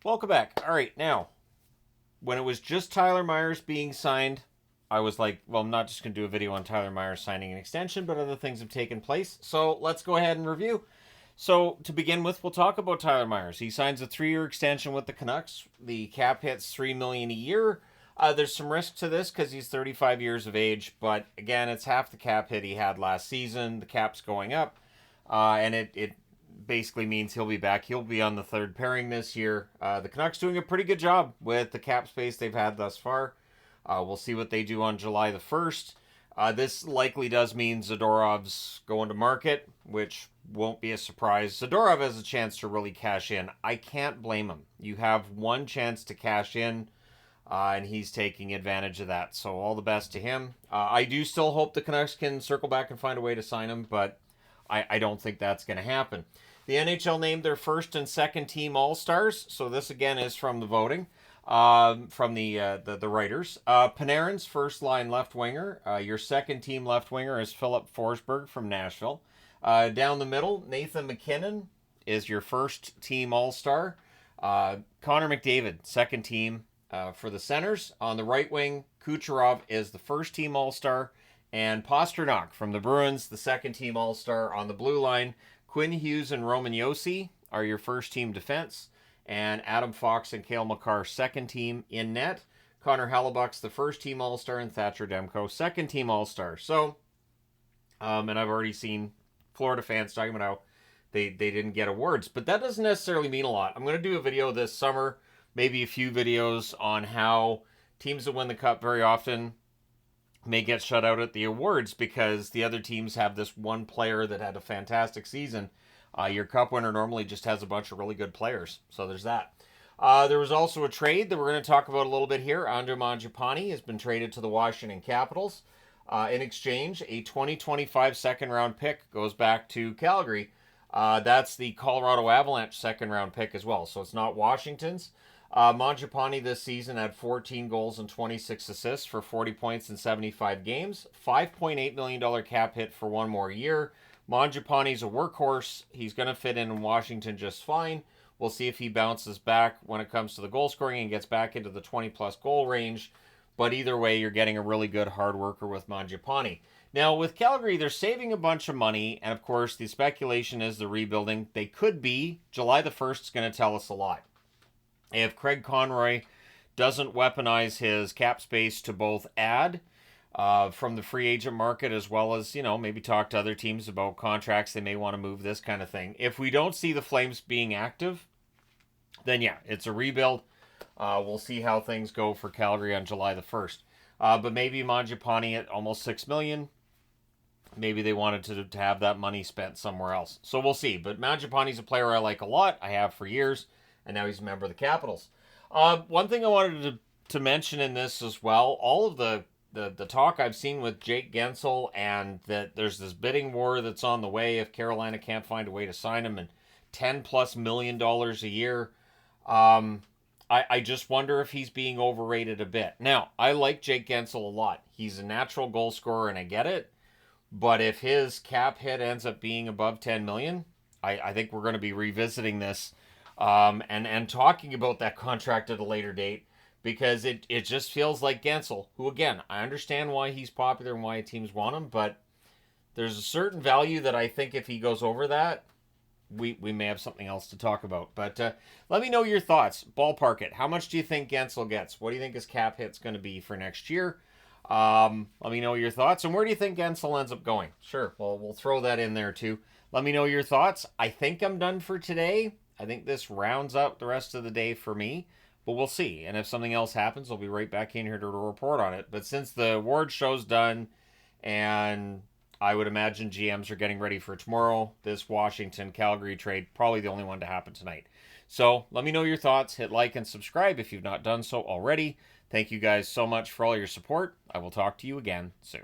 Welcome back. All right, now, when it was just Tyler Myers being signed, I was like, well, I'm not just going to do a video on Tyler Myers signing an extension, but other things have taken place. So let's go ahead and review. So to begin with, we'll talk about Tyler Myers. He signs a 3-year extension with the Canucks. The cap hits $3 million a year. There's some risk to this because he's 35 years of age, but again, it's half the cap hit he had last season. The cap's going up, and it basically means he'll be back. He'll be on the third pairing this year. The Canucks doing a pretty good job with the cap space they've had thus far. We'll see what they do on July the 1st. This likely does mean Zadorov's going to market, which won't be a surprise. Zadorov has a chance to really cash in. I can't blame him. You have one chance to cash in, and he's taking advantage of that. So all the best to him. I do still hope the Canucks can circle back and find a way to sign him, but I don't think that's going to happen. The NHL named their first and second team All-Stars. So this, again, is from the voting, from the writers. Panarin's first-line left winger. Your second team left winger is Philip Forsberg from Nashville. Down the middle, Nathan MacKinnon is your first team All-Star. Connor McDavid, second team for the centers. On the right wing, Kucherov is the first team All-Star. And Pastrnak from the Bruins, the second team All-Star. On the blue line, Quinn Hughes and Roman Josi are your first team defense. And Adam Fox and Cale Makar, second team in net. Connor Hellebuck's the first team All-Star, and Thatcher Demko, second team All-Star. So, and I've already seen Florida fans talking about how they didn't get awards, but that doesn't necessarily mean a lot. I'm going to do a video this summer, maybe a few videos on how teams that win the Cup very often may get shut out at the awards because the other teams have this one player that had a fantastic season. Your Cup winner normally just has a bunch of really good players. So there's that. There was also a trade that we're going to talk about a little bit here. Andre Mangiapane has been traded to the Washington Capitals. In exchange, a 2025 second-round pick goes back to Calgary. That's the Colorado Avalanche second-round pick as well. So it's not Washington's. Mangiapane this season had 14 goals and 26 assists for 40 points in 75 games. $5.8 million cap hit for one more year. Mangiapane's a workhorse. He's going to fit in Washington just fine. We'll see if he bounces back when it comes to the goal scoring and gets back into the 20-plus goal range. But either way, you're getting a really good hard worker with Mangiapane. Now, with Calgary, they're saving a bunch of money. And, of course, the speculation is the rebuilding. They could be. July the 1st is going to tell us a lot. If Craig Conroy doesn't weaponize his cap space to both add from the free agent market as well as, maybe talk to other teams about contracts they may want to move, this kind of thing. If we don't see the Flames being active, then yeah, it's a rebuild. We'll see how things go for Calgary on July the 1st. But maybe Mangiapane at almost $6 million. Maybe they wanted to have that money spent somewhere else. So we'll see. But Mangiapane's a player I like a lot. I have for years. And now he's a member of the Capitals. One thing I wanted to mention in this as well, all of the talk I've seen with Jake Gensel and that there's this bidding war that's on the way if Carolina can't find a way to sign him and $10+ million a year. I just wonder if he's being overrated a bit. Now, I like Jake Gensel a lot. He's a natural goal scorer and I get it. But if his cap hit ends up being above $10 million, I think we're going to be revisiting this and talking about that contract at a later date because it just feels like Gensel, who, again, I understand why he's popular and why teams want him, but there's a certain value that I think if he goes over that, we may have something else to talk about. But let me know your thoughts. Ballpark it. How much do you think Gensel gets? What do you think his cap hit's going to be for next year? Let me know your thoughts. And where do you think Gensel ends up going? Sure, well, we'll throw that in there too. Let me know your thoughts. I think I'm done for today. I think this rounds up the rest of the day for me, but we'll see. And if something else happens, I'll be right back in here to report on it. But since the award show's done, and I would imagine GMs are getting ready for tomorrow, this Washington-Calgary trade, probably the only one to happen tonight. So let me know your thoughts. Hit like and subscribe if you've not done so already. Thank you guys so much for all your support. I will talk to you again soon.